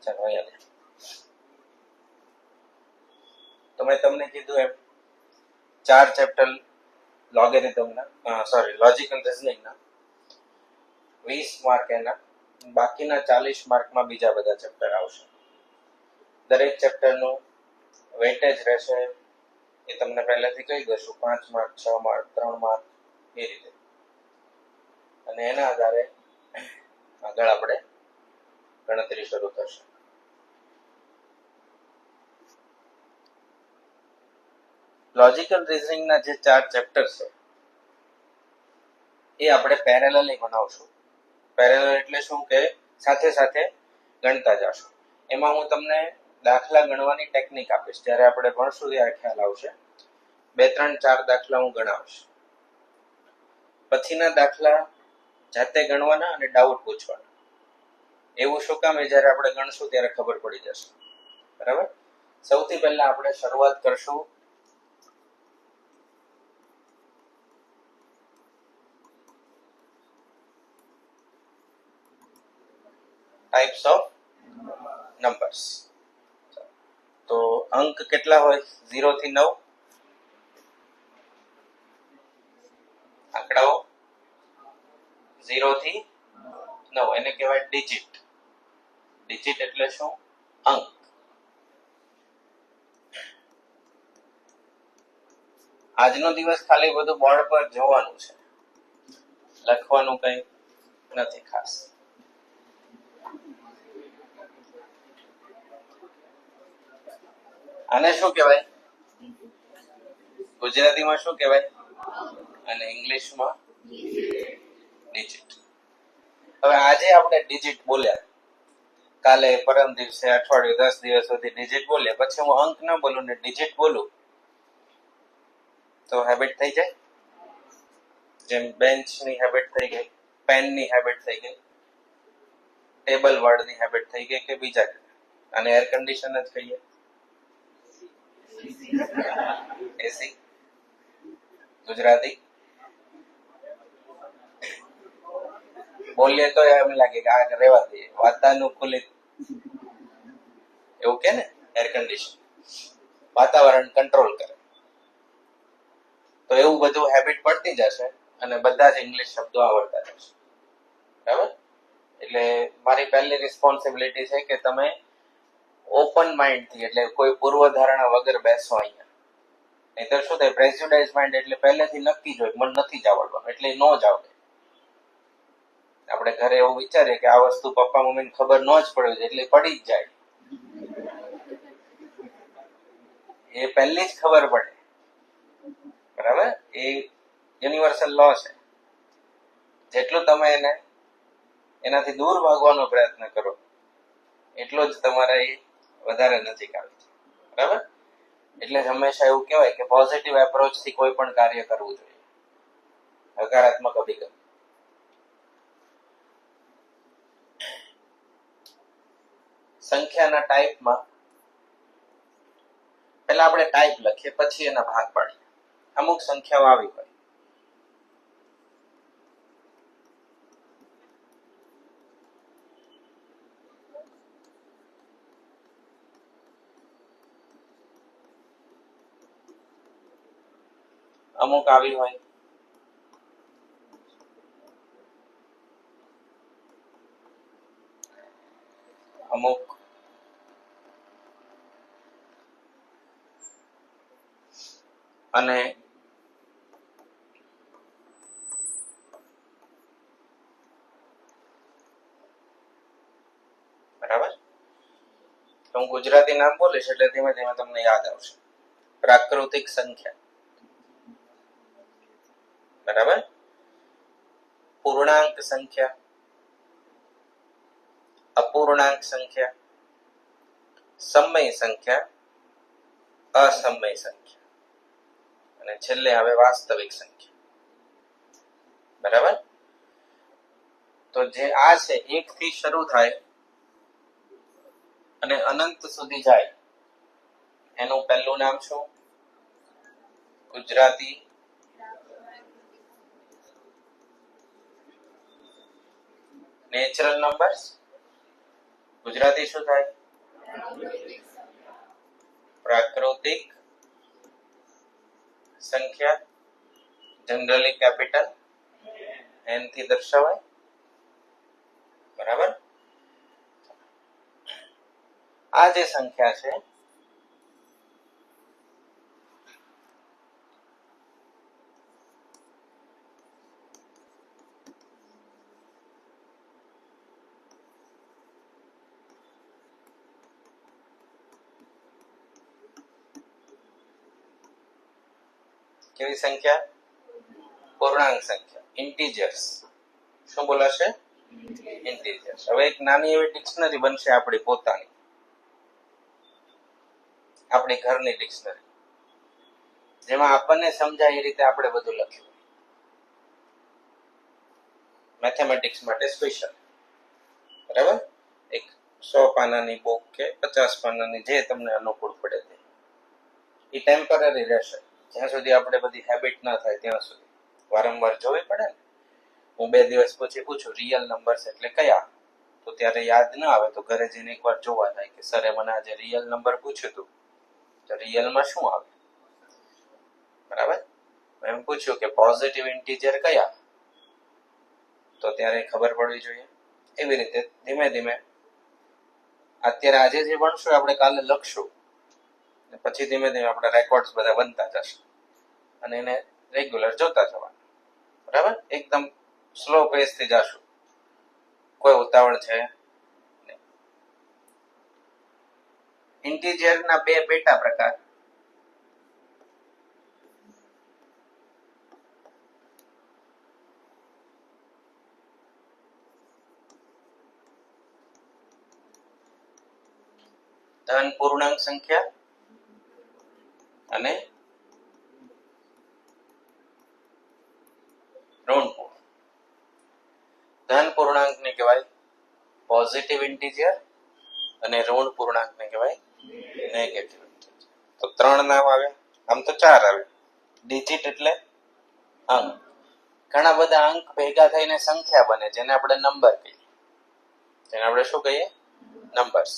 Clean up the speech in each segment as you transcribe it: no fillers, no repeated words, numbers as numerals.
ચાલો અહીંયા તો મેં તમને કીધું એમ 4 ચેપ્ટર લોગેરિધમના લોજિકલ રીઝનિંગના 20 માર્ક એના, બાકીના 40 માર્કમાં બીજા બધા ચેપ્ટર આવશે. દરેક ચેપ્ટરનું વેટેજ રહેશે એ તમને પહેલાથી કહી દઈશું, 5 માર્ક, 6 માર્ક, 3 માર્ક એ રીતે. અને એના આધારે આગળ આપણે ગણતરી શરૂ થશે. લોજિકલ રીઝનિંગના જે 4 ચેપ્ટર છે એ આપણે પેરેલલી બનાવશું. પેરેલલ એટલે શું કે સાથે સાથે ગણતા જશું. એમાં હું તમને દાખલા ગણવાની ટેકનિક આપીશ. જ્યારે આપણે ભણશું ત્યારે ખ્યાલ આવશે. 2, 3, 4 દાખલા હું ગણાવીશ. પછીના દાખલા જાતે ગણવાના અને ડાઉટ પૂછવાના. એવું શું કામ? જ્યારે આપણે ગણશું ત્યારે ખબર પડી જશે. બરાબર? સૌથી પહેલા આપણે શરૂઆત કરશું ટાઈપ્સ ઓફ નંબર્સ. તો અંક કેટલા હોય? 0 થી 9. આંકડાઓ 0 થી 9 એને કહેવાય ડિજિટ. ડિજિટ એટલે શું? અંક. આજનો દિવસ ખાલી બધું બોર્ડ પર જોવાનું છે, લખવાનું કઈ નથી ખાસ. આને શું કહેવાય? ગુજરાતીમાં શું કહેવાય અને ઇંગ્લિશમાં ડિજિટ. હવે આજે આપણે ડિજિટ બોલ્યા, કાલે, પરમ દિવસે, અઠવાડિયું, 10 દિવસ સુધી ડિજિટ બોલ્યા, પછી હું અંક ના બોલું ને ડિજિટ બોલું તો હેબિટ થઈ જાય. જેમ બેન્ચની હેબિટ થઈ ગઈ, પેનની હેબિટ થઈ ગઈ, ટેબલ વર્ડની હેબિટ થઈ ગઈ કે બીજા. અને એર કન્ડિશન જ કહીએ, એસી. ગુજરાતી બોલીએ તો એમ લાગે કે આ રહેવા દઈએ, વાતાનુકૂલિત એવું કે ને, એર કન્ડિશન વાતાવરણ કંટ્રોલ કરે. તો એવું બધું હેબિટ પડતી જશે અને બધા જ ઇંગ્લિશ શબ્દો આવડતા જશે. બરાબર? એટલે મારી પહેલી રિસ્પોન્સિબિલિટી છે કે તમે ઓપન માઇન્ડથી, એટલે કોઈ પૂર્વધારણા વગર બેસો અહીંયા. નહીતર શું થાય? પ્રેજ્યુડાઇઝ માઇન્ડ એટલે પહેલેથી નક્કી જ હોય, મને નથી જ આવડવાનું એટલે ન જ આવડે. આપણે ઘરે એવું વિચારીએ કે આ વસ્તુ પપ્પા મમ્મીને ખબર ન જ પડે એટલે પડી જ જાય. એ પહેલી જ ખબર પડે. બરાબર? એ યુનિવર્સલ લો છે. જેટલું તમે એનાથી દૂર ભાગવાનો પ્રયત્ન કરો એટલો જ તમારે એ વધારે નજીક આવે છે. બરાબર? એટલે હંમેશા એવું કહેવાય કે પોઝિટિવ એપ્રોચથી કોઈ પણ કાર્ય કરવું જોઈએ, હકારાત્મક અભિગમ. સંખ્યાના ટાઈપમાં પહેલા આપણે ટાઈપ લખીએ, પછી એના ભાગ પાડીએ. અમુક સંખ્યાઓ આવી હોય, અમુક આવી હોય, અમુક અને બરાબર. તો હું ગુજરાતી નામ બોલીશ એટલે ધીમે ધીમે તમને યાદ આવશે. પ્રાકૃતિક સંખ્યા, બરાબર. પૂર્ણાંક સંખ્યા, અપૂર્ણાંક સંખ્યા, સમય સંખ્યા, અસમય સંખ્યા અને છેલ્લે આવે વાસ્તવિક સંખ્યા. બરાબર? તો જે આ છે 1 થી શરૂ થાય અને અનંત સુધી જાય એનું પહેલું નામ શું? ગુજરાતી નેચરલ નંબર્સ ગુજરાતી શું થાય? પ્રાકૃતિક સંખ્યા, જનરલી કેપિટલ એન થી દર્શાવાય. બરાબર. આ જે સંખ્યા છે કેવી સંખ્યા? પૂર્ણાંક સંખ્યા, ઇન્ટીજર્સ. શું બોલાશે? ઇન્ટીજર્સ. હવે એક નાની એવી ડિક્શનરી બનશે આપણી પોતાની, આપણી ઘરની ડિક્શનરી, જેમાં આપણને સમજાય એ રીતે આપણે બધું લખ્યું. મેથેમેટિક્સ માટે સ્પેશિયલ. બરાબર. એક 100 પાનાની બુક કે 50 પાનાની, જે તમને અનુકૂળ પડે તે. એ ટેમ્પરરી રહેશે જ્યાં સુધી આપણે બધી હેબિટ ના થાય ત્યાં સુધી. વારંવાર જોવી પડે ને. હું 2 દિવસ પછી પૂછું રિયલ નંબર્સ એટલે કયા, તો ત્યારે યાદ ના આવે તો ઘરે જઈને એકવાર જોવા થાય કે સરે મને આજે રિયલ નંબર પૂછ્યું હતું, તો રિયલમાં શું આવે. બરાબર. એમ પૂછ્યું કે પોઝિટિવ ઇન્ટીજર કયા, તો ત્યારે ખબર પડવી જોઈએ. એવી રીતે ધીમે ધીમે અત્યારે આજે જે ભણશું આપણે કાલે લખશું, પછી ધીમે ધીમે આપણા રેકોર્ડ્સ બધા બનતા જશે અને એને રેગ્યુલર જોતા જવાના. બરાબર. એકદમ સ્લો પેસ થી જશું, કોઈ ઉતાવળ છે. ઇન્ટીજરના 2 પેટા પ્રકાર. ધન પૂર્ણાંક સંખ્યા અને ઋણ પૂર્ણાંક. ધન પૂર્ણાંકને કહેવાય પોઝિટિવ ઇન્ટીજર અને ઋણ પૂર્ણાંકને કહેવાય નેગેટિવ ઇન્ટીજર. તો 3 નામ આવે, આમ તો 4 આવે. ડિજિટ એટલે અંક. ઘણા બધા અંક ભેગા થઈને સંખ્યા બને, જેને આપણે નંબર કહીએ. જેને આપણે શું કહીએ? નંબર્સ.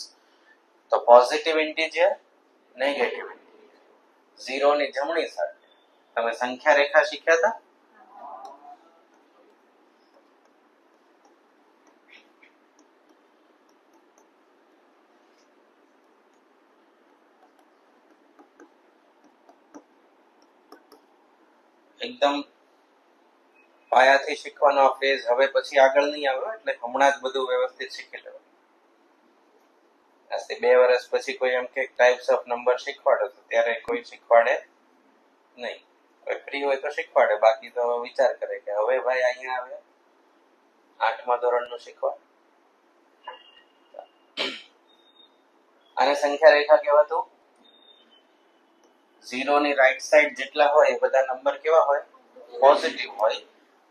તો પોઝિટિવ ઇન્ટીજર, નેગેટિવ ઇન્ટીજર. 0 ની જમણી સાઈડ. તમે સંખ્યા રેખા શીખ્યા હતા? એકદમ પાયાથી શીખવાનો આ ફેઝ હવે પછી આગળ નહીં આવે, એટલે હમણાં જ બધું વ્યવસ્થિત શીખી લેવાનું. આજથી 2 વર્ષ પછી કોઈ એમ કે ટાઈપ્સ ઓફ નંબર શીખવાડો તો ત્યારે કોઈ શીખવાડે નહીં. હવે ફ્રી હોય તો શીખવાડે, બાકી તો વિચાર કરે કે હવે ભાઈ અહીંયા આવે 8મા ધોરણનું શીખવા. આને સંખ્યા રેખા કહેવાતું. 0 ની રાઈટ સાઈડ જેટલા હોય એ બધા નંબર કેવા હોય? પોઝિટિવ હોય,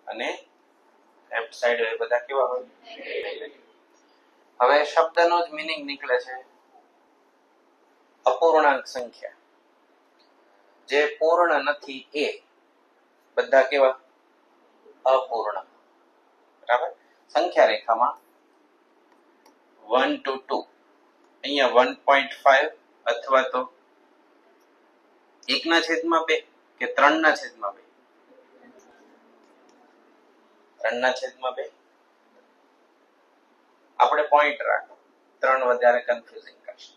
અને લેફ્ટ સાઈડ એ બધા કેવા હોય? નેગેટિવ. હવે શબ્દનો જ મીનિંગ નીકળે છે અપૂર્ણાંક સંખ્યા. જે પૂર્ણ નથી એ બધા કેવા? અપૂર્ણ. બરાબર. સંખ્યા રેખામાં 1 to 2, અહીંયા 1.5 અથવા તો 1/2 કે 3/2? 3/2. આપણે પોઈન્ટ રાખો, 3 વધારે કન્ફ્યુઝિંગ કરશે.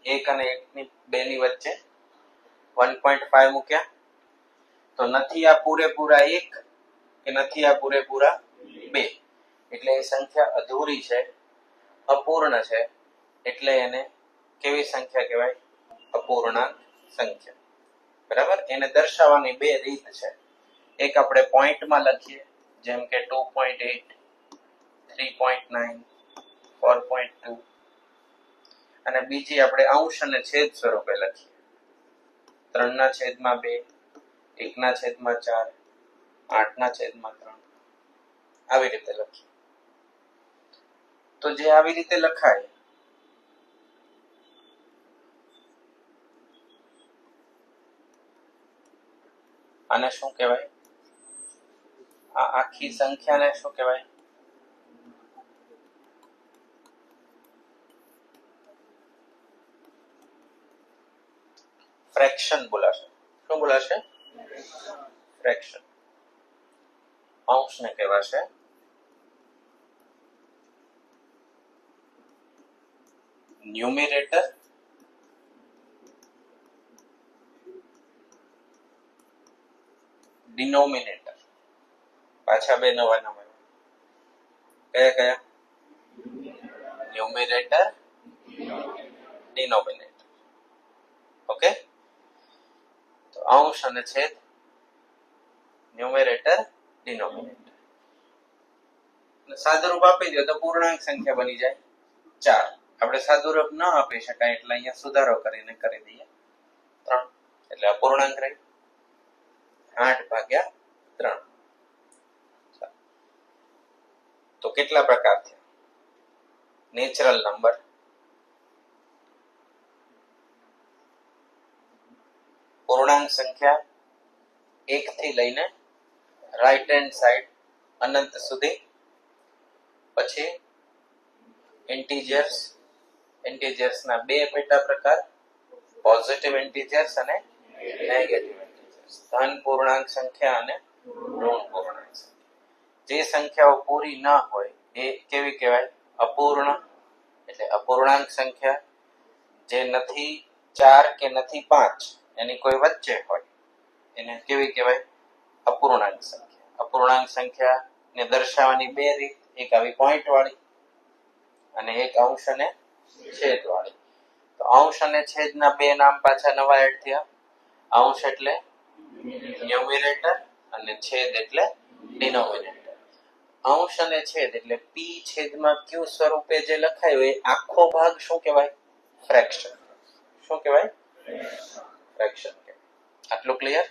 1 અને 2 ની વચ્ચે 1.5 મૂક્યા તો નથી આ પૂરેપૂરા 1 કે નથી આ પૂરેપૂરા 2, એટલે એ સંખ્યા અધૂરી છે, અપૂર્ણ છે. એટલે એને કેવી સંખ્યા કહેવાય? અપૂર્ણાંક સંખ્યા. બરાબર. એને દર્શાવવાની 2 રીત છે. એક આપણે પોઈન્ટમાં લખીએ, જેમ કે 2.8, 3.9, 4.2, અને બીજી આપણે અંશ અને છેદ સ્વરૂપે લખીએ. 3/2, 1/4, 8/3, આવી રીતે લખીએ. તો જે આવી રીતે લખાય આને શું કહેવાય? આ આખી સંખ્યાને શું કહેવાય? ફ્રેક્શન બોલાશે. શું બોલાશે? ફ્રેક્શન. અંશને કહેવાશે ન્યુમેરેટર ડિનોમિનેટર. પાછા બે નવા નામ કયા કયા? Numerator denominator. ઓકે, તો અંશ અને છેદ, ન્યુમેરેટર ડિનોમિનેટર. સાદુરૂપ આપી દો તો પૂર્ણાંક સંખ્યા બની જાય 4. આપણે સાદુરૂપ ન આપી શકાય એટલે અહીંયા સુધારો કરીને કરી દઈએ 3. એટલે અપૂર્ણાંક રહી 8/3. તો કેટલા પ્રકાર થયા? નેચરલ નંબર, પૂર્ણાંક સંખ્યા 1 થી લઈને રાઈટ હેન્ડ સાઈડ અનંત સુધી, પછી ઇન્ટીજર્સ ના બે પેટા પ્રકાર, પોઝિટિવ ઇન્ટીજર્સ અને નેગેટિવ ઇન્ટીજર્સ, ધન પૂર્ણાંક સંખ્યા અને ઋણ પૂર્ણાંક સંખ્યા. જે સંખ્યાઓ પૂરી ન હોય એ કેવી કહેવાય? અપૂર્ણ. એટલે અપૂર્ણાંક સંખ્યા. જે નથી 4 કે નથી 5 એની કોઈ વચ્ચે હોય એને કેવી કહેવાય? અપૂર્ણાંક સંખ્યા. અપૂર્ણાંક સંખ્યા ને દર્શાવવાની બે રીત, એક આવી પોઈન્ટ વાળી અને એક અંશ અને છેદ વાળી. તો અંશ અને છેદના બે નામ પાછા નવા એડ થયા. અંશ એટલે ન્યુમેરેટર અને છેદ એટલે ડિનોમિનેટર. અંશ અને છેદ એટલે p છેદમાં q સ્વરૂપે જે લખાયું એ આખો ભાગ શું કહેવાય? ફ્રેક્શન. શું કહેવાય? ફ્રેક્શન. આટલું ક્લિયર?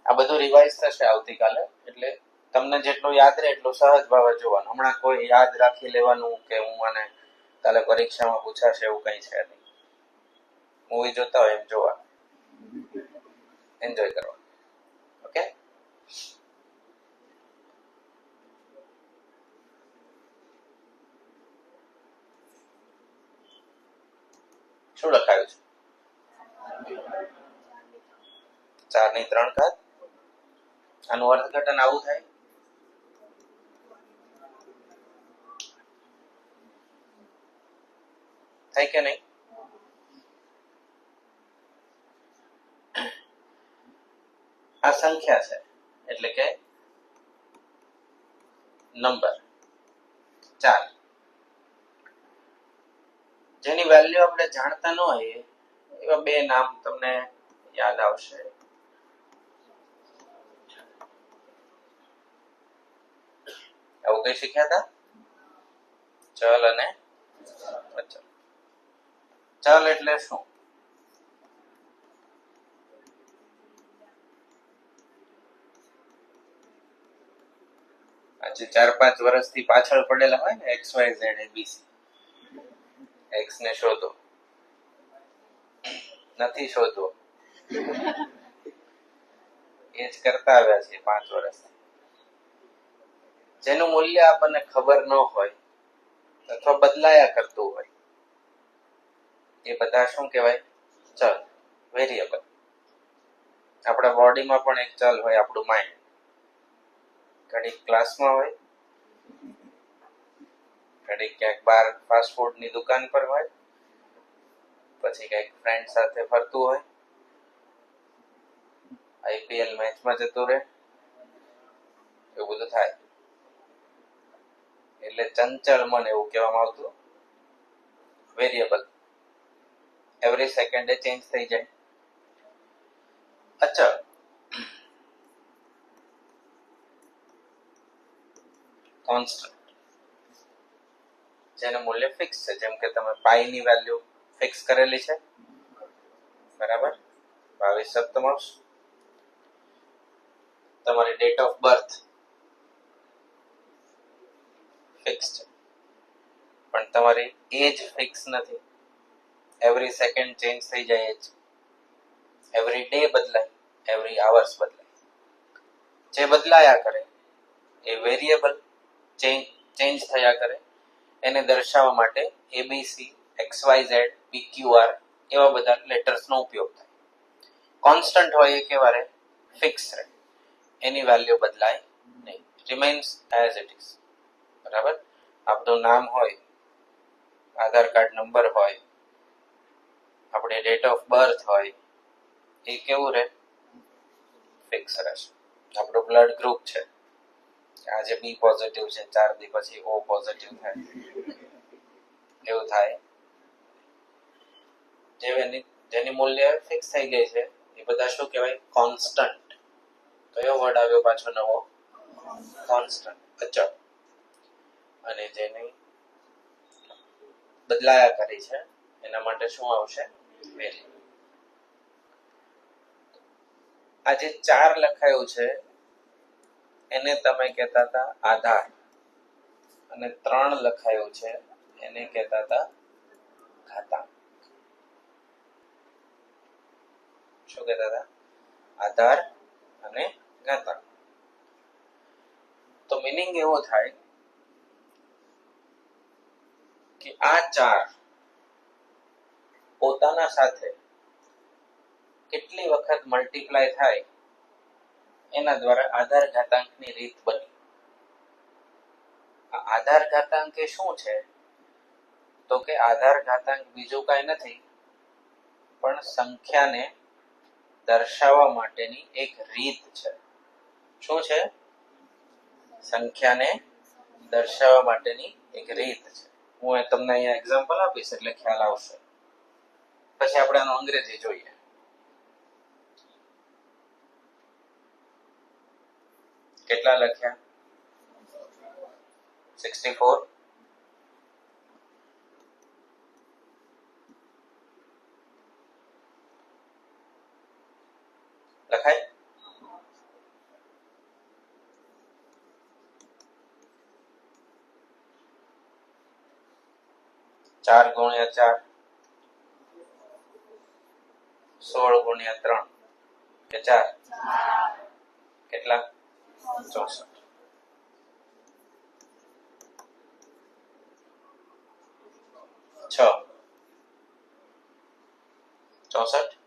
આ બધું રિવાઇઝ થશે આવતીકાલે, એટલે તમને જેટલું યાદ રહે એટલું સહજ ભાવે જોવાનું. હમણાં કોઈ યાદ રાખી લેવાનું કે હું મને કાલે પરીક્ષામાં પૂછાશે એવું કઈ છે નહીં. મૂવી જોતા હોય એમ જોવા, એન્જોય કરવા. ઓકે, શું લખાયું છે? 4/3. આનું અર્થઘટન આવું થાય. થાય કે નહીં? આ સંખ્યા છે એટલે કે નંબર 4, જેની વેલ્યુ આપણે જાણતા ન હોઈએ એવા બે નામ તમને યાદ આવશે. આવું કઈ શીખ્યા હતા? ચલ અને અચલ. ચલ એટલે શું? આજે 4-5 વર્ષથી પાછળ પડેલા હોય ને XYZ ABC, x ને શોધો, નથી શોધવો, એ જ કરતા આવ્યા છે 5 વર્ષથી. જેનું મૂલ્ય આપણને ખબર ન હોય અથવા બદલાયા કરતું હોય એ બધા શું કહેવાય? ચલ, વેરિયેબલ. આપણા બોડીમાં પણ એક ચલ હોય, આપણું માઇન્ડ. ઘડીક ક્લાસમાં હોય, ઘડીક ક્યાંક બહાર ફાસ્ટ ફૂડની દુકાન પર હોય, પછી કંઈક ફ્રેન્ડ સાથે ફરતું હોય, IPL મેચમાં જતું રહે, એવું બધું થાય. એટલે ચંચળ મન એવું કહેવામાં આવતું. વેરિયેબલ એવરી સેકન્ડે ચેન્જ થઈ જાય. અચળ કોન્સ્ટન્ટ, જેનું મૂલ્ય ફિક્સ છે. જેમ કે તમે પાઈ ની વેલ્યુ ફિક્સ કરેલી છે, બરાબર? 22/7. તમારી ડેટ ઓફ બર્થ ફિક્સ છે, પણ તમારી એજ ફિક્સ નથી. એવરી સેકન્ડ ચેન્જ થઈ જાય એજ. એવરી ડે બદલાય, એવરી આવર્સ બદલાય. જે બદલાયા કરે એ વેરિયેબલ ચેન્જ થયા કરે. એને દર્શાવવા માટે ABC XYZ PQR એવા બધા લેટર્સનો ઉપયોગ થાય. કોન્સ્ટન્ટ હોય એ કેવા રહે? ફિક્સ રહે, એની વેલ્યુ બદલાય નહીં, રિમેન્સ એઝ ઇટ ઇઝ. બરાબર? આપણું નામ હોય, આધાર કાર્ડ નંબર હોય, આપણે ડેટ ઓફ બર્થ હોય, એ કેવું રહે? ફિક્સ રહેશે. આપણું બ્લડ ગ્રુપ છે, આજે બી પોઝિટિવ છે, 4 દી પછી ઓ પોઝિટિવ થાય, એવું થાય. જેની મૂલ્ય ફિક્સ થઈ ગઈ છે એ બધા શું કહેવાય? કોન્સ્ટન્ટ. કયો વર્ડ આવ્યો પાછો નવો? કોન્સ્ટન્ટ, અચળ. અને જેની બદલાયા કરી છે એના માટે શું આવશે? વેલ્યુ. આ જે 4 લખાયું છે એને તમે કહેતા હતા આધાર, અને 3 લખાયું છે એને કહેતા હતા ઘાતાંક. શું કહેતા હતા? આધાર અને ઘાતાંક. તો મીનિંગ એવો થાય કે આ 4 પોતાના સાથે કેટલી વખત મલ્ટીપ્લાય થાય એના દ્વારા આધાર ઘાતાંકની રીત બની. આ આધાર ઘાતાંક એ શું છે? તો કે આધાર ઘાતાંક બીજું કાંઈ નથી પણ સંખ્યાને દર્શાવવા માટેની એક રીત છે. શું છે? સંખ્યાને દર્શાવવા માટેની એક રીત છે. હું તમને અહીંયા એક્ઝામ્પલ આપીશ એટલે ખ્યાલ આવશે. પછી આપણે આનું અંગ્રેજી જોઈએ. કેટલા લખ્યા? 64. લખાય? ચાર ગુણ્યા 4, 16 ગુણ્યા 3 કે 4? કેટલા? 64. 6. 64.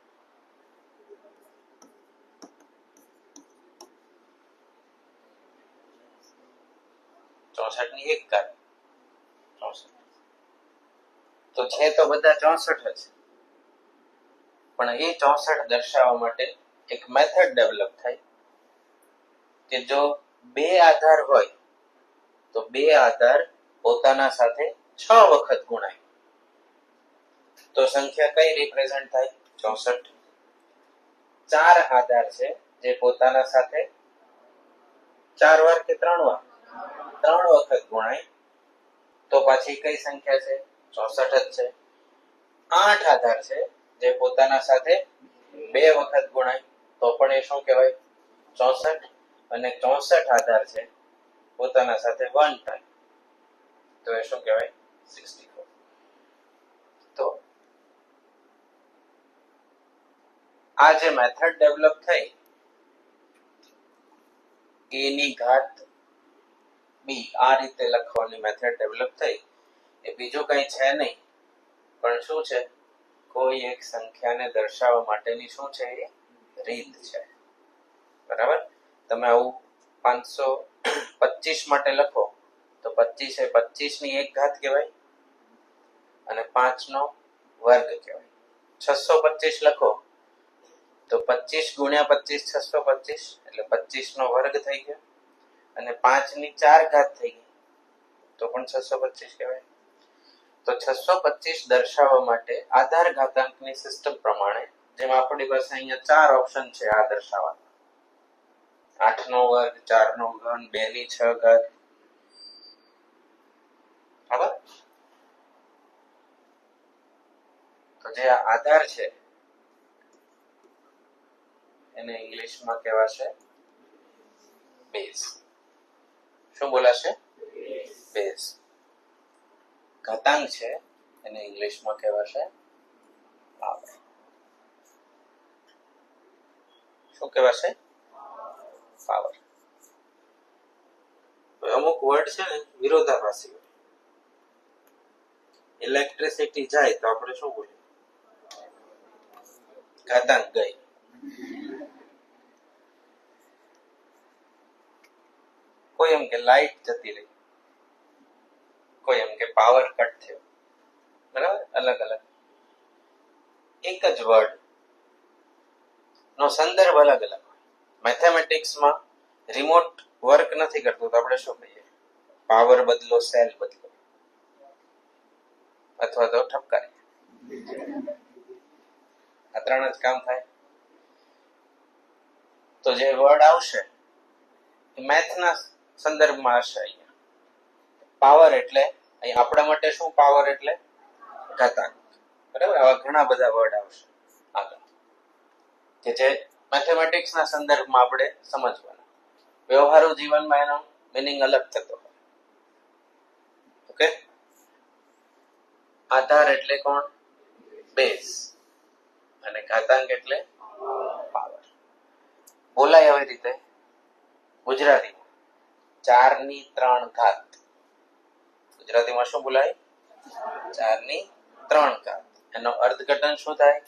ની એક ઘાત 64. તો છે તો બધા 64 જ, પણ એ 64 દર્શાવવા માટે એક મેથડ ડેવલપ થાય કે જો 2 આધાર હોય તો 2 આધાર પોતાના સાથે 6 વખત ગુણાય તો સંખ્યા કઈ રિપ્રેઝન્ટ થાય? 64. 4 આધાર છે જે પોતાના સાથે 4 વાર કે 3 વાર? 3 વખત ગુણાય તો પાછી કઈ સંખ્યા છે? 64 જ છે. 8 આધાર છે જે પોતાના સાથે 2 વખત ગુણાય તો પણ એ શું કહેવાય? 64. અને 64 આધાર છે પોતાના સાથે 1 ટાઈમ તો એ શું કહેવાય? 64. તો આ જે મેથડ ડેવલપ થઈ a ની ઘાત b, આ રીતે લખવાની મેથડ ડેવલપ થઈ, એ બીજું કંઈ છે નહીં પણ શું છે? કોઈ એક સંખ્યાને દર્શાવવા માટેની શું છે? એ રીત છે. બરાબર? તમે આવું 525 માટે લખો તો 25 એ 25 ની એક ઘાત કહેવાય અને 5 નો વર્ગ કહેવાય. 625 લખો તો 25 ગુણ્યા 25 625 એટલે 25 નો વર્ગ થઈ ગયો અને 5 ની 4 ઘાત થઈ ગઈ તો પણ 625 કહેવાય. તો 625 દર્શાવવા માટે આધાર ઘાતાંકની સિસ્ટમ પ્રમાણે, જેમ આપણી પાસે અહીંયા 4 ઓપ્શન છે આ દર્શાવવા: 8 નો વર્ગ, 4 નો ઘન, 2 ની 6 ઘાત. બરાબર? તો જે આધાર છે એને ઇંગ્લિશમાં કહેવાશે બેઝ. શું બોલાશે? બેઝ. ઘાતાંક છે એને ઇંગ્લિશમાં કહેવાશે પાવર. શું કહેવાશે? પાવર. અમુક વર્ડ છે ને વિરોધાભાસી હોય. ઇલેક્ટ્રિસિટી જાય તો આપણે શું બોલીએ? ઘાતાંક ગઈ. કોઈ એમ કે લાઈટ જતી રહી, કોઈ એમ કે પાવર કટ થયો, બરાબર? અલગ અલગ એક જ વર્ડ નો સંદર્ભ અલગ અલગ. મેથેમેટિક્સમાં રિમોટ વર્ક નથી કરતું તો આપણે શું કહીએ? પાવર બદલો, સેલ બદલો, અથવા તો ઠપકારી. આ ત્રણ જ કામ થાય. તો જે વર્ડ આવશે મેથના સંદર્ભમાં હશે. અહીંયા પાવર એટલે અહીં આપણા માટે શું? પાવર એટલે ઘાતાંક, બરાબર? આવા ઘણા બધા વર્ડ આવશે આગળ કે જે મેથેમેટિક્સના સંદર્ભમાં આપણે સમજવાના. વ્યવહારુ જીવનમાં એનો મિનિંગ અલગ થતો હોય. ઓકે. આધાર એટલે કોણ? બેઝ. અને ઘાતાંક એટલે પાવર. બોલાય આવી રીતે ગુજરાતીમાં 4 ની 3 ઘાત. ગુજરાતીમાં શું બોલાય? 4 ની 3 ઘાત. એનો અર્થઘટન શું થાય?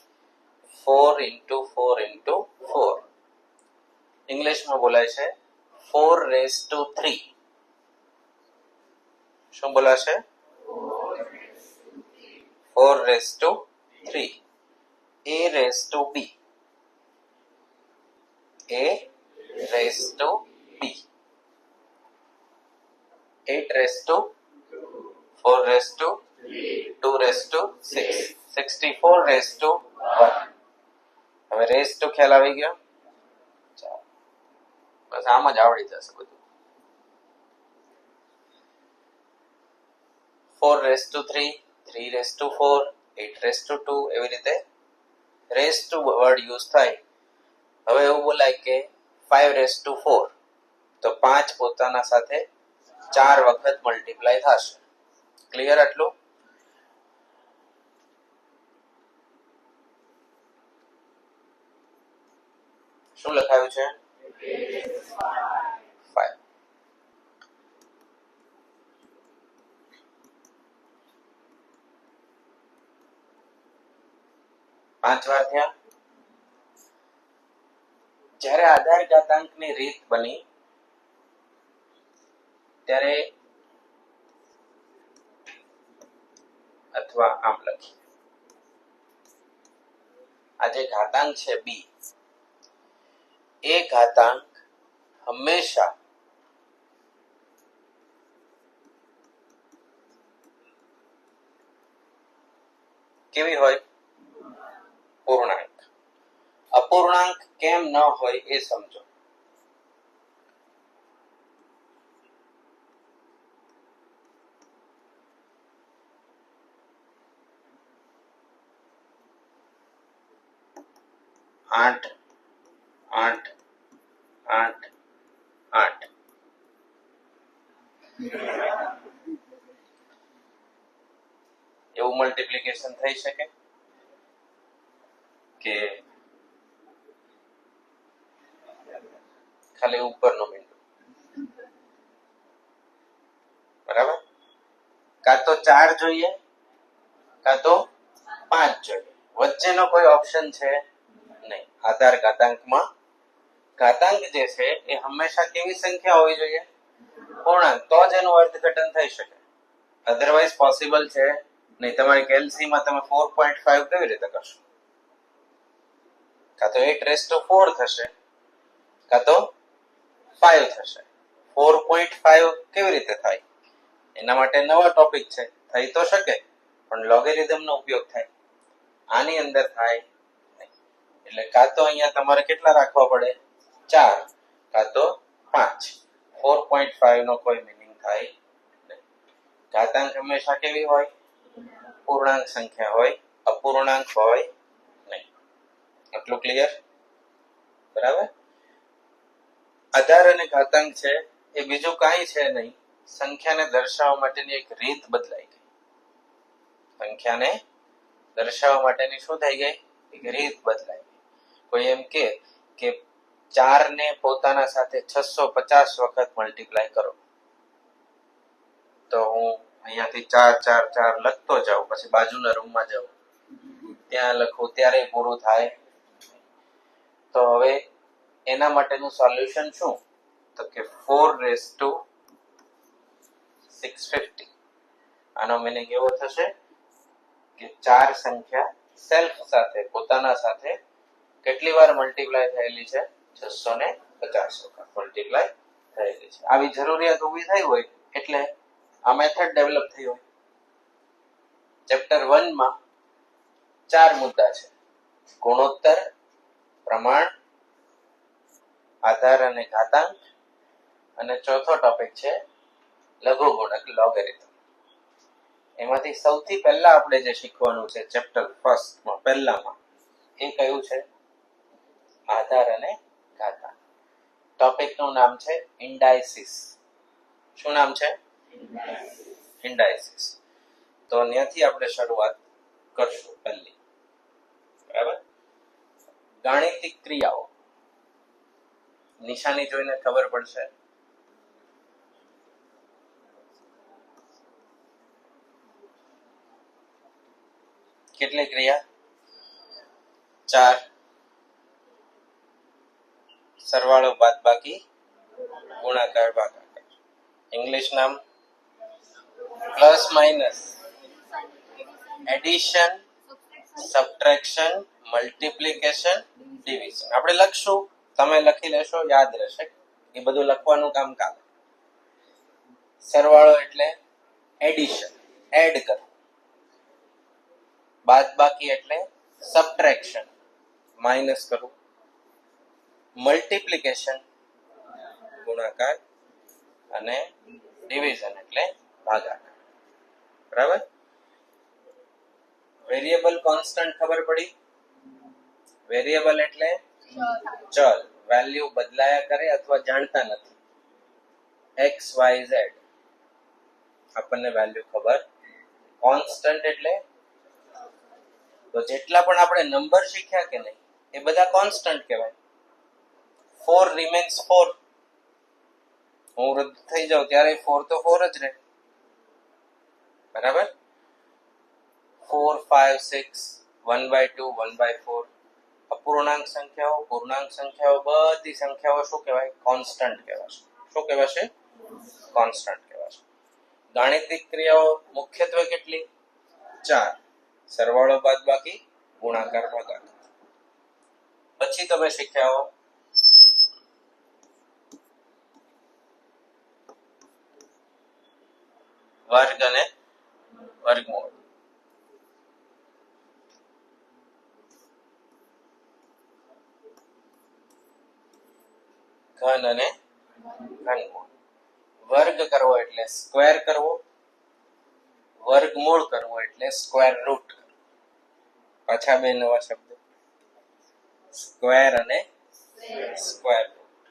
4 into 4 into 4. ઇંગ્લિશમાં બોલાય છે 4 raised to 3. શું બોલાશે? 4 raised to 3. A raised to B. A raised to B. 8 raised to 4 raised to 2 raised to 6. 64 raised to 1. હવે raised to ખ્યાલ આવી ગયો? ચાલો, બસ આમ જ આવડી જશે બધું. 4 raised to 3, 3 raised to 4, 8 raised to 2, એવી રીતે raised to વર્ડ યુઝ થાય. હવે એવું બોલાય કે 5 raised to 4, તો 5 પોતાના સાથે 4 વખત મલ્ટીપ્લાય થશે. ક્લિયર આટલું? શું લખાયું છે? 5. પાંચ વાર થયા. જ્યારે આધાર ઘાતાંકની રીત બની ત્યારે અથવા આમ લખીએ, આ જે ઘાતાંક છે બી, એ ઘાતાંક હંમેશા કેવી હોય? પૂર્ણાંક. અપૂર્ણાંક કેમ ન હોય એ સમજો. આઠ 8 8 8 એવું મલ્ટીપ્લિકેશન થઈ શકે કે ખાલી ઉપરનું બિંદુ, બરાબર? કાં તો 4 જોઈએ, કાં તો 5 જોઈએ. વચ્ચેનો કોઈ ઓપ્શન છે નહીં. આધાર ઘાતાંકમાં ઘાતાંક જે છે એ હંમેશા કેવી સંખ્યા હોવી જોઈએ? પૂર્ણાંક. તો જ એનું અર્થઘટન થઈ શકે. અધરવાઇઝ પોસિબલ છે નહીં. તમારી કેલ્સીમાં તમે 4.5 કેવી રીતે કરશો? કાં તો 8 raised to 4 થશે, કાં તો 5 થશે. 4.5 કેવી રીતે થાય? એના માટે નવા ટોપિક છે. થઈ તો શકે પણ લોગેરિધમનો ઉપયોગ થાય, આની અંદર થાય નહીં. એટલે કાં તો અહીંયા તમારે કેટલા રાખવા પડે? 4, કાં તો 5. 4.5 નો કોઈ મિનિંગ થાય નહીં. ઘાતાંક હંમેશા કેવી હોય? પૂર્ણાંક સંખ્યા હોય, અપૂર્ણાંક હોય નહીં. આટલું ક્લિયર? બરાબર? આધાર અને ઘાતાંક છે એ બીજું કાંઈ છે નહીં, સંખ્યાને દર્શાવવા માટેની એક રીત બદલાઈ ગઈ. સંખ્યાને દર્શાવવા માટેની શું થઈ ગઈ? એક રીત બદલાઈ ગઈ. કોઈ એમ કે 4 ને પોતાના સાથે 650 વખત મલ્ટીપ્લાય કરો, તો હું અહીંયાથી 4 4 4 લખતો જાઉં, પછી બાજુના રૂમમાં જાઉં, ત્યાં લખું ત્યારે પૂરું થાય એના માટેનું સોલ્યુશન શું? તો કે 4/650. આનો મિનિંગ એવો થશે કે ચાર સંખ્યા સેલ્ફ સાથે પોતાના સાથે કેટલી વાર મલ્ટીપ્લાય થયેલી છે? 650 વખત મલ્ટીપ્લાય થયેલી છે. આવી જરૂરિયાત ઊભી થઈ હોય એટલે આ મેથડ ડેવલપ થઈ હોય. ચેપ્ટર 1 માં 4 મુદ્દા છે: ગુણોત્તર, પ્રમાણ, આધાર અને ઘાતાંક, અને ચોથો ટોપિક છે લઘુગુણક લોગેરિધમ. એમાંથી સૌથી પહેલા આપણે જે શીખવાનું છે ચેપ્ટર ફર્સ્ટમાં પહેલામાં એ કયું છે? આધાર અને ઘાતાંક. ટોપિકનું નામ છે ઇન્ડાઇસિસ. શું નામ છે? ઇન્ડાઇસિસ. તો ત્યાંથી આપણે શરૂઆત કરશું પહેલી. બરાબર? ગાણિતિક ક્રિયાઓ નિશાની જોઈને ખબર પડશે. કેટલી ક્રિયા? 4. સરવાળો, બાદબાકી, ગુણાકાર, ભાગાકાર. ઇંગ્લિશ નામ plus minus, addition, subtraction, multiplication, division. આપણે લખશું, તમે લખી લેશો, યાદ રહેશે. એ બધું લખવાનું કામ કાલે. સરવાળો એટલે એડિશન, એડ કરવું. બાદબાકી એટલે સબટ્રેક્શન, માઇનસ કરવું. મલ્ટીપ્લિકેશન ગુણાકાર, અને ડિવિઝન એટલે ભાગાકાર. બરાબર? વેરિયેબલ કોન્સ્ટન્ટ ખબર પડી? વેરિયેબલ એટલે ચલ, વેલ્યુ બદલાયા કરે અથવા જાણતા નથી. એક્સ વાય ઝેડ આપણને વેલ્યુ ખબર. કોન્સ્ટન્ટ એટલે તો જેટલા પણ આપણે નંબર શીખ્યા કે નહીં એ બધા કોન્સ્ટન્ટ કહેવાય. 4 રિમેન્સ 4. હું રદ થઈ જાઉં ત્યારે 4 તો 4 જ રહે. બરાબર? 4, 5, 6, 1/2, 1/4. અપૂર્ણાંક સંખ્યાઓ, પૂર્ણાંક સંખ્યાઓ, બધી સંખ્યાઓ શું કહેવાય? કોન્સ્ટન્ટ કહેવાશે. શું કહેવાશે? કોન્સ્ટન્ટ કહેવાશે. ગાણિતિક ક્રિયાઓ મુખ્યત્વે કેટલી? 4. સરવાળો, બાદબાકી, ગુણાકાર, ભાગાકાર. પછી તમે શીખ્યા વર્ગ અને વર્ગમૂળ. ઘન અને ઘનમૂળ. વર્ગ કરવો એટલે સ્ક્વેર કરવો, વર્ગમૂળ કરવો એટલે સ્ક્વેર રૂટ. પાછા બે નવા શબ્દ: સ્ક્વેર અને સ્ક્વેર રૂટ.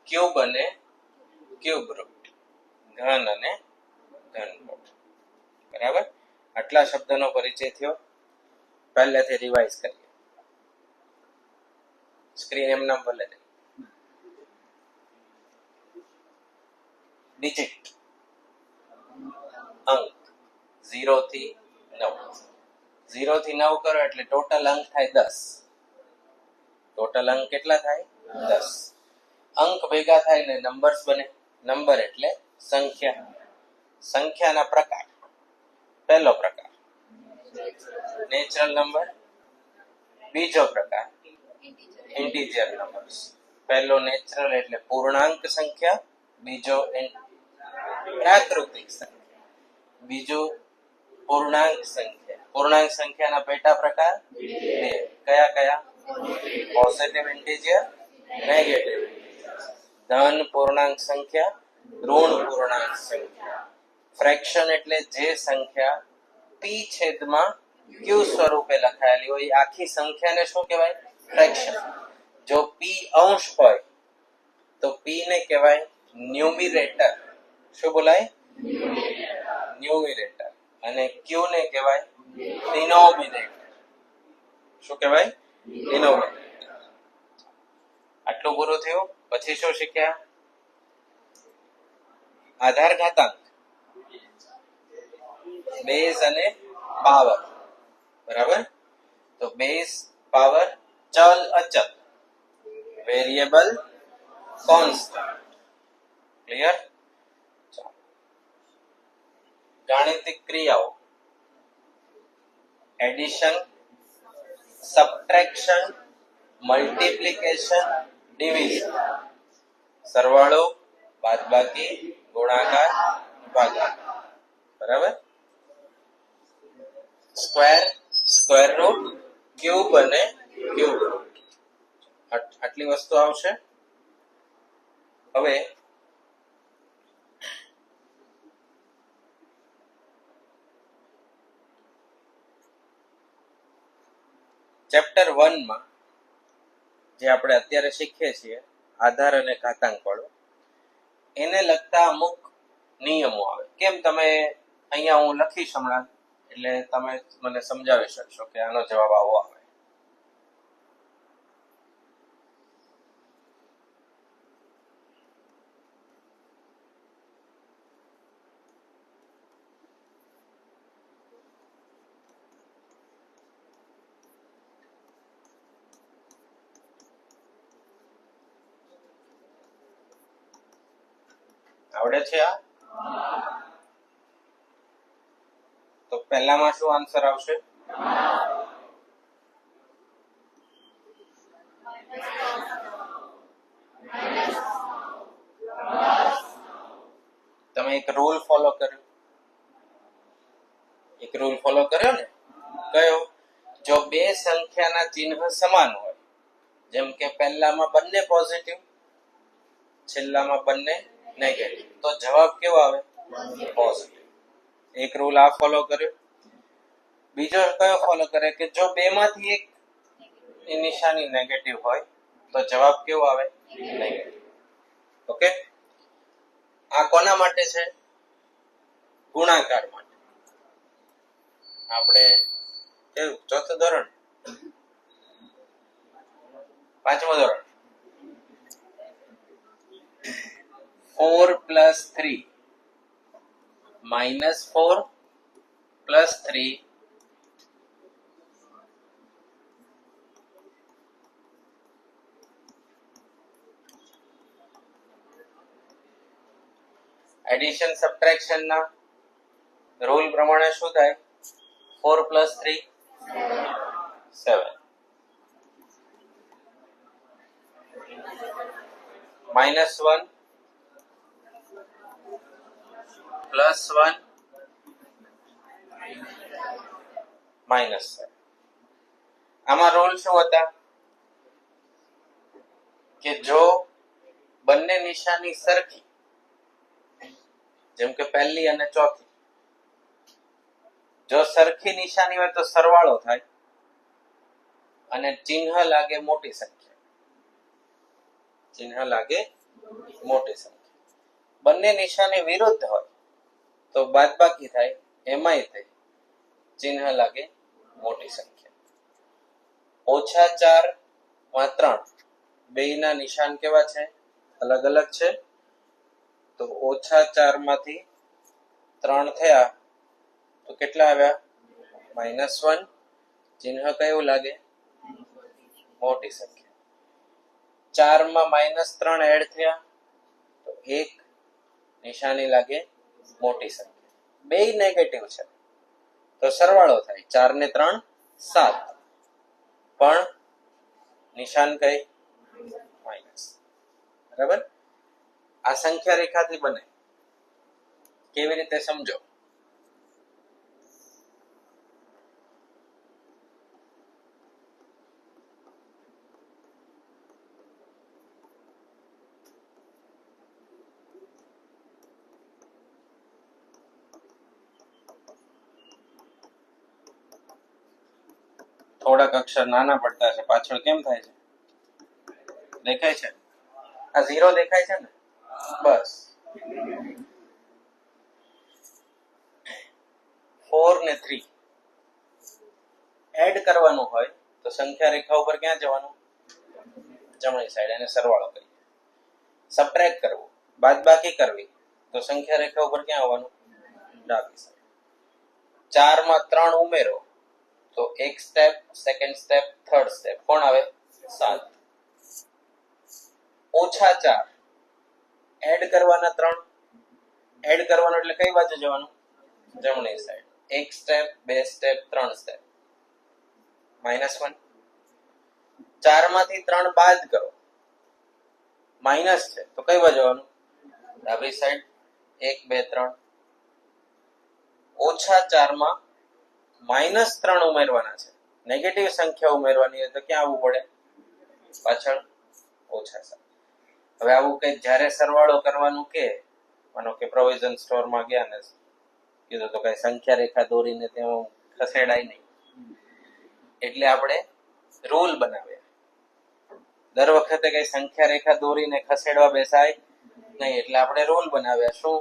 ક્યુબ અને ક્યુબ રૂટ. ઘન અને ઘનમૂળ. બરાબર? આટલા શબ્દનો પરિચય થયો. પહેલેથી રિવાઇઝ કરીએ. સ્ક્રીન એમ નામ ભલે. ડિજિટ, અંક 0 થી 9. 0 થી 9 કરો એટલે ટોટલ અંક થાય 10. ટોટલ અંક કેટલા થાય? 10. અંક ભેગા થાય ને નંબર્સ બને. નંબર એટલે સંખ્યા. સંખ્યાના પ્રકાર. પહેલો પ્રકાર નેચરલ નંબર. બીજો પ્રકાર ઇન્ટીજર નંબર્સ. પહેલો નેચરલ એટલે પૂર્ણાંક સંખ્યા. બીજો પ્રાકૃતિક સંખ્યા. બીજું પૂર્ણાંક સંખ્યા. પૂર્ણાંક સંખ્યાના પેટા પ્રકાર 2. કયા કયા? Positive integer, negative integer. ધન પૂર્ણાંક સંખ્યા, ઋણ પૂર્ણાંક સંખ્યા. ફ્રેક્શન એટલે જે સંખ્યા p છેદમાં q સ્વરૂપે લખાયેલી હોય આખી સંખ્યાને શું કહેવાય? ફ્રેક્શન. જો p અંશ હોય તો p ને કહેવાય ન્યુમિરેટર. શું બોલાય? ન્યુમિરેટર. અને q ને કહેવાય ડિનોમિનેટર. શું કહેવાય? ડિનોમિનેટર. આટલું પૂરું થયું. પછી શું શીખ્યા? આધાર ઘાતાંક, બેઝ અને પાવર. બરાબર? તો બેઝ, પાવર, ચલ, અચલ. Variable constant. ક્લિયર? ગાણિતિક ક્રિયાઓ એડિશન, સબટ્રેક્શન, મલ્ટીપ્લિકેશન, ડિવિઝન. સરવાળો, બાદબાકી, ગુણાકાર, ભાગાકાર. બરાબર? સ્ક્વેર, સ્ક્વેર રૂટ, ક્યુબ અને ક્યુબ રૂટ. આટલી વસ્તુ આવશે. હવે ચેપ્ટર 1 માં જે આપણે અત્યારે શીખીએ છીએ આધાર અને ઘાતાંક વાળું, એને લગતા અમુક નિયમો આવે. કેમ તમે અહીંયા હું લખીશ હમણાં, એટલે તમે મને સમજાવી શકશો કે આનો જવાબ આવો આવે. આવડે છે આ? તો પહેલામાં શું આન્સર આવશે? તમે એક રૂલ ફોલો કર્યો, એક રૂલ ફોલો કર્યો ને? કયો? જો બે સંખ્યાના ચિહ્ન સમાન હોય, જેમ કે પહેલામાં બંને પોઝિટિવ, છેલ્લામાં બંને નેગેટિવ, તો જવાબ કેવો આવે? પોઝિટિવ. એક રૂલ આ ફોલો કર્યો. બીજો કયો ફોલો કરે કે જો બે માંથી એક ની નિશાની નેગેટિવ હોય તો જવાબ કેવો આવે? નેગેટિવ. ઓકે? આ કોના માટે છે? ગુણાકાર માટે. આપણે કેવું? ચોથું ધોરણ, પાંચમું ધોરણ. 4 + 3 -4 + 3 એડિશન સબટ્રેક્શન ના રૂલ પ્રમાણે શું થાય? 4 + 3 7 -1 +1 -7. આમાં રૂલ શું હતા? કે જો બંને નિશાની સરખી, જેમ કે પહેલી અને ચોથી, જો સરખી નિશાની હોય તો સરવાળો થાય અને ચિહ્ન લાગે મોટી સંખ્યા. ચિહ્ન લાગે મોટી સંખ્યા. બંને નિશાની વિરુદ્ધ હોય તો બાદબાકી થાય, એમાંય થાય ચિહ્ન લાગે મોટી સંખ્યા. -4 માં 3 બેયના નિશાન કેવા છે? અલગ અલગ છે. તો -4 માંથી 3 થયા તો કેટલા આવ્યા? -1. ચિહ્ન કયું લાગે? મોટી સંખ્યા. 4 માં -3 એડ થયા તો 1 નિશાની લાગે મોટી સંખ્યા. બેય નેગેટિવ છે તો સરવાળો થાય. 4 ને 3 7, પણ નિશાન કઈ? માઇનસ. બરાબર? આ સંખ્યા રેખાથી બને. કેવી રીતે સમજો? થોડાક અક્ષર નાના પડતા છે, પાછળ કેમ થાય છે? દેખાય છે? આ 0 દેખાય છે ને? બસ. 4 ને 3 એડ કરવાનું હોય તો સંખ્યા રેખા ઉપર ક્યાં જવાનું? જમણી સાઈડ, એને સરવાળો કરીએ. સબટ્રેક્ટ કરવું, બાદબાકી કરવી તો સંખ્યા રેખા ઉપર ક્યાં આવવાનું? ડાબી સાઈડ. 4 માં 3 ઉમેરો તો એક step, second step, third step, કોણ આવે? 7. ઓછા 4 એડ કરવાના 3. એડ કરવાનું એટલે કઈ બાજુ જવાનું? જમણી સાઈડ. 1 step 2 step 3 step. -1. 4 માંથી 3 બાદ કરો, માઇનસ છે તો કઈ બાજુ જવાનું? ડાબી સાઈડ. 1 2 3. ઓછા 4 માં -3 ઉમેરવાના છે. નેગેટિવ સંખ્યા ઉમેરવાની હોય તો ક્યાં આવવું પડે? પાછળ. ઓછા 7. હવે આવું કઈ જ્યારે સરવાળો કરવાનું કે માનો કે પ્રોવિઝન સ્ટોરમાં ગયા ને કીધું તો કઈ સંખ્યા રેખા દોરીને ત્યાં ખસેડાય નહીં, એટલે આપણે રૂલ બનાવ્યા. દર વખતે કઈ સંખ્યા રેખા દોરીને ખસેડવા બેસાય નહીં, એટલે આપણે રૂલ બનાવ્યા. શું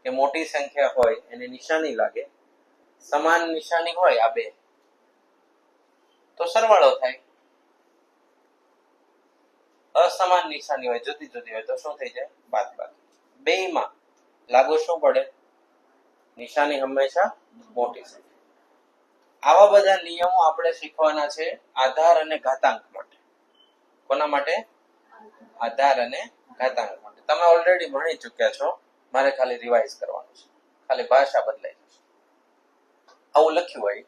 કે મોટી સંખ્યા હોય એની નિશાની લાગે, સમાન નિશાની હોય આ બે તો સરવાળો થાય, અસમાન નિશાની હોય જુદી જુદી હોય તો શું થઈ જાય? બાદબાકી. બેયમાં લાગુ શું પડે? નિશાની હંમેશા મોટી છે. આવા બધા નિયમો આપણે શીખવાના છે આધાર અને ઘાતાંક માટે. કોના માટે? આધાર અને ઘાતાંક માટે. તમે ઓલરેડી ભણી ચૂક્યા છો, મારે ખાલી રિવાઇઝ કરવાનું છે, ખાલી ભાષા બદલાઈ જશે. આવું લખ્યું હોય,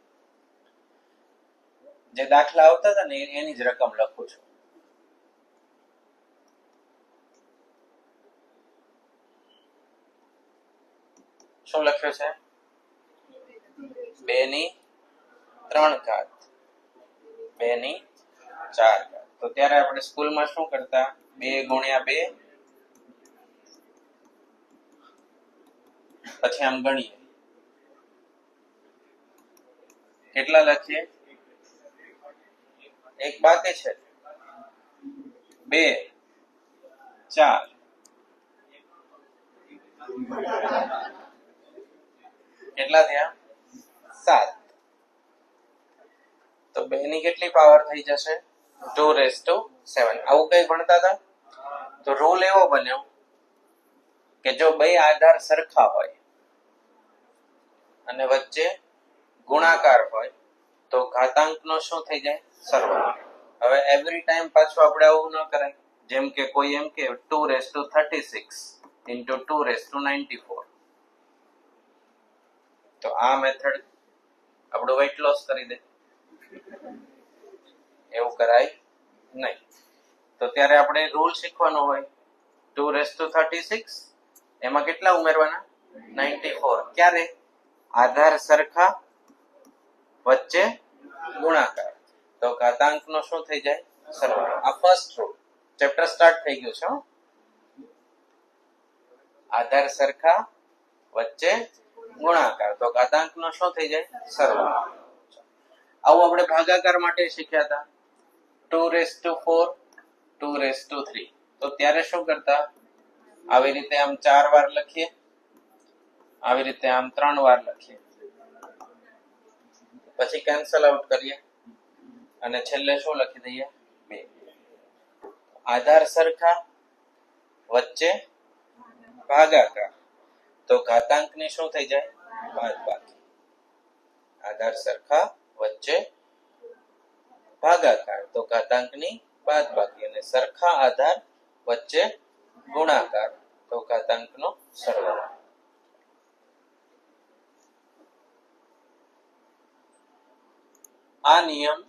જે દાખલા આવતા હતા ને એની જ રકમ લખું છું. શું લખ્યું છે? 2 ની 3 ઘાત, 2 ની 4 ઘાત. તો ત્યારે આપણે સ્કૂલમાં શું કરતા? 2 ગુણ્યા 2, પછી આમ ગણીએ કેટલા લખીએ? 1 બાકી છે. 2 4 કેટલા થયા? 7. તો 2 ની કેટલી પાવર થઈ જશે? 2⁷. આવું કઈ ભણતા હતા તો રૂલ એવો બન્યો કે જો બે આધાર સરખા હોય અને વચ્ચે ગુણાકાર હોય તો ઘાતાંકનો શું થઈ જાય? સરવાળો. હવે એવરી ટાઈમ પાછું આપણે આવું ન કરાય. જેમ કે કોઈ એમ કે 2⁻36 into 2⁻94, તો આ મેથડ આપણું વેઇટ લોસ કરી દે. એવું કરાય નહીં. તો ત્યારે આપણે રૂલ શીખવાનો હોય. 2⁻36 એમાં કેટલા ઉમેરવાના? 94. ક્યારે? આધાર સરખા વચ્ચે ગુણાકાર તો ઘાતાંકનો શું થઈ જાય? સરવાળો. આ ફર્સ્ટ રૂલ. ચેપ્ટર સ્ટાર્ટ થઈ ગયું છે. આધાર સરખા વચ્ચે ગુણાકાર તો ઘાતાંકનો શું થઈ જાય? સરવાળો. આવું આપણે ભાગાકાર માટે શીખ્યા હતા. 2⁴ 2�3. તો ત્યારે શું કરતા? આવી રીતે આમ 4 વાર લખીએ, આવી રીતે આમ 3 વાર લખીએ, પછી કેન્સલ આઉટ કરીએ અને છેલ્લે શું લખી દઈએ? 2. આધાર સરખા વચ્ચે ભાગાકાર તો ઘાતાંકની શું થઈ જાય? બાદબાકી. આધાર સરખા વચ્ચે ભાગાકાર તો ઘાતાંકની બાદબાકી, અને સરખા આધાર વચ્ચે ગુણાકાર તો ઘાતાંકનો સરવાળો. આ નિયમ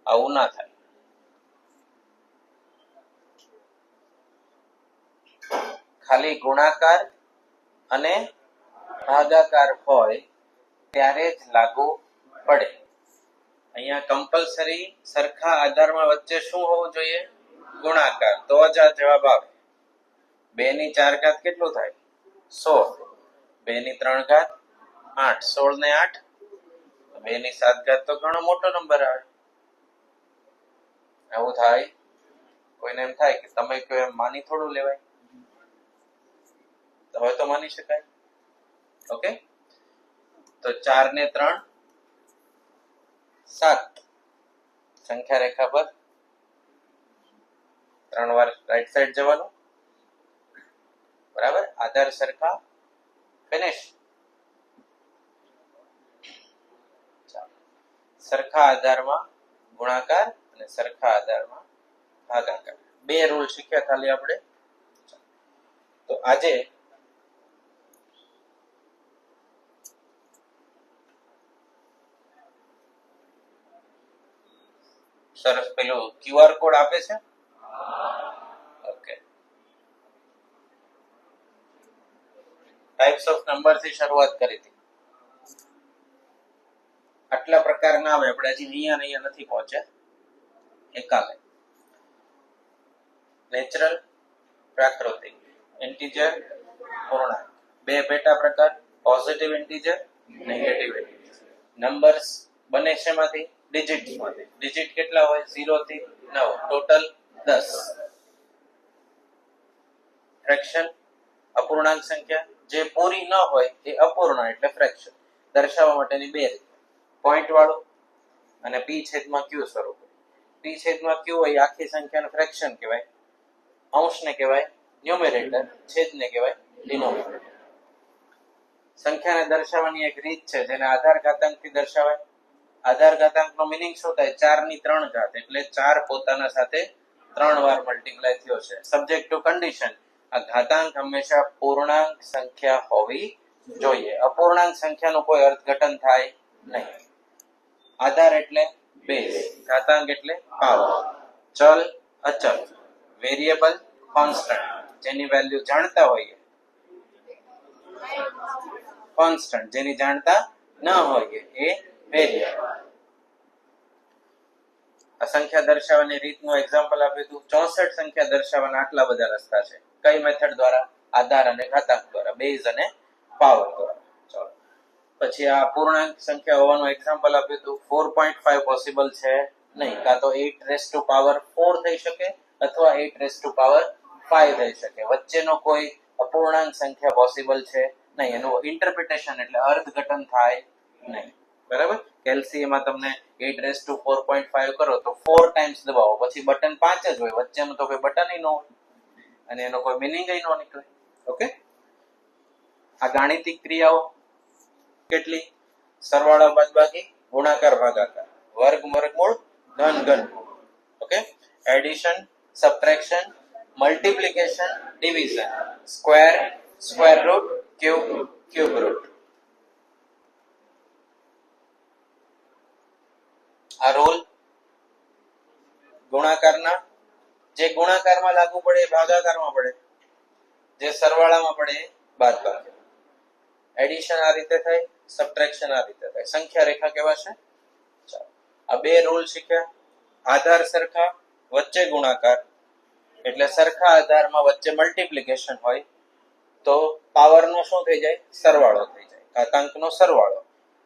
આવું ના થાય. ખાલી ગુણાકાર અને ભાગાકાર હોય ત્યારે જ લાગુ પડે. અહીંયા કમ્પલસરી સરખા આધારમાં વચ્ચે શું હોવું જોઈએ? ગુણાકાર. તો જ આ જવાબ આવે. 2 ની 4 ઘાત કેટલું થાય? 16. 2 ની 3 ઘાત 8. 16 ને 8. 2 ની 7 ઘાત તો ઘણો મોટો નંબર આવે. આવું થાય. કોઈને એમ થાય કે તમે કહો એમ માની થોડું લેવાય? હવે તો માની શકાય. ઓકે, તો 4 ને 3 7. સંખ્યા રેખા પર 3 વાર રાઈટ સાઈડ જવાનું. બરાબર. આધાર સરખા. ફિનિશ. સરખા આધારમાં ગુણાકાર અને સરખા આધારમાં ભાગાકાર. બે રૂલ શીખ્યા ખાલી આપણે. તો આજે સરસ પેલો QR કોડ આપે છે. ઓકે, ટાઈપ્સ ઓફ નંબર થી શરૂઆત કરી હતી. આટલા પ્રકારના આવે આપણે હજી અહીંયા નથી પહોંચ્યા. એકાલે નેચરલ, પ્રાકૃતિક, ઇન્ટીજર, પૂર્ણાંક. બે પેટા પ્રકાર, positive integer, negative integer. Numbers બને શેમાંથી? ડિજિટ્સ માંથી. ડિજિટ કેટલા હોય? 0 થી 9, ટોટલ 10. ફ્રેક્શન અપૂર્ણાંક સંખ્યા જે પૂરી ન હોય એ અપૂર્ણ એટલે ફ્રેક્શન. દર્શાવવા માટેની બે રીત, પોઈન્ટ વાળું અને p છેદમાં q સ્વરૂપ. p છેદમાં q હોય આખી સંખ્યાનું ફ્રેક્શન કહેવાય, અંશને કહેવાય ન્યુમેરેટર, છેદને કહેવાય ડિનોમિનેટર. સંખ્યાને દર્શાવવાની એક રીત છે જેને આધાર ઘાતાંકથી દર્શાવાય. આધાર ઘાતાંકનો મીનિંગ શું થાય? 4 ની 3 ઘાત, એટલે 4 પોતાના સાથે 3 વાર મલ્ટીપ્લાય થયો છે. સબ્જેક્ટ ટુ કન્ડિશન, આ ઘાતાંક હંમેશા પૂર્ણાંક સંખ્યા હોવી જોઈએ. અપૂર્ણાંક સંખ્યાનું કોઈ અર્થઘટન થાય નહીં. આધાર એટલે બેઝ, ઘાતાંક એટલે પાવર. ચલ અચલ, વેરિયેબલ કોન્સ્ટન્ટ, જેની વેલ્યુ જાણતા હોઈએ, કોન્સ્ટન્ટ જેની જાણતા ન હોઈએ એ વેરિયેબલ. આ સંખ્યા દર્શાવવાની રીતનું એક્ઝામ્પલ આપ્યું હતું. 64 સંખ્યા દર્શાવવાના આટલા બધા રસ્તા છે. કઈ મેથડ દ્વારા? આધાર અને ઘાતાંક દ્વારા, બેઝ અને પાવર દ્વારા. ચલો પછી આ પૂર્ણાંક સંખ્યા હોવાનું એક્ઝામ્પલ આપ્યું હતું. 4.5 પોસિબલ છે નહીં. કાં તો 8⁴ થઈ શકે અથવા 8⁵ થઈ શકે. વચ્ચેનો કોઈ અપૂર્ણાંક સંખ્યા પોસિબલ છે નહીં. એનું ઇન્ટરપ્રિટેશન એટલે અર્થઘટન થાય નહીં. બરાબર? કેલ્સીમાં તમને 8⁴.5 કરો તો 4 ટાઈમ્સ દબાવો, પછી બટન 5 જ હોય, વચ્ચેનું તો કોઈ બટન ન હોય અને એનો કોઈ મિનિંગ ન નીકળે. ઓકે, આ ગાણિતિક ક્રિયાઓ કેટલી? સરવાળો, બાદબાકી, ગુણાકાર, ભાગાકાર, વર્ગ, વર્ગમૂળ, ધન, ઘનમૂળ. Okay, addition, subtraction, multiplication, division, square, square root, cube, cube root. આ રૂલ ગુણાકારના, જે ગુણાકારમાં લાગુ પડે એ ભાગાકારમાં પડે, જે સરવાળામાં પડે એ બાદબાકી. એડિશન આ રીતે થાય, સબટ્રેક્શન આ રીતે થાય. સંખ્યા રેખા કેવા છે? ચાલો, આ બે રૂલ શીખ્યા. આધાર સરખા, વચ્ચે ગુણાકાર, એટલે સરખા આધારમાં વચ્ચે મલ્ટીપ્લિકેશન હોય તો પાવરનો શું થઈ જાય? સરવાળો થઈ જાય, ઘાતાંકનો સરવાળો.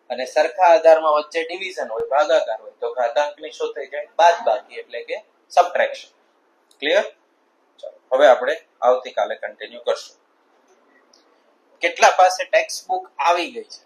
અને સરખા આધારમાં વચ્ચે ડિવિઝન હોય, ભાગાકાર હોય તો ઘાતાંકની શું થઈ જાય? બાદબાકી, એટલે કે સબટ્રેક્શન. ક્લિયર? ચાલો હવે આપણે આવતીકાલે કન્ટિન્યુ કરશું. કેટલા પાસે ટેક્સ્ટ બુક આવી ગઈ છે?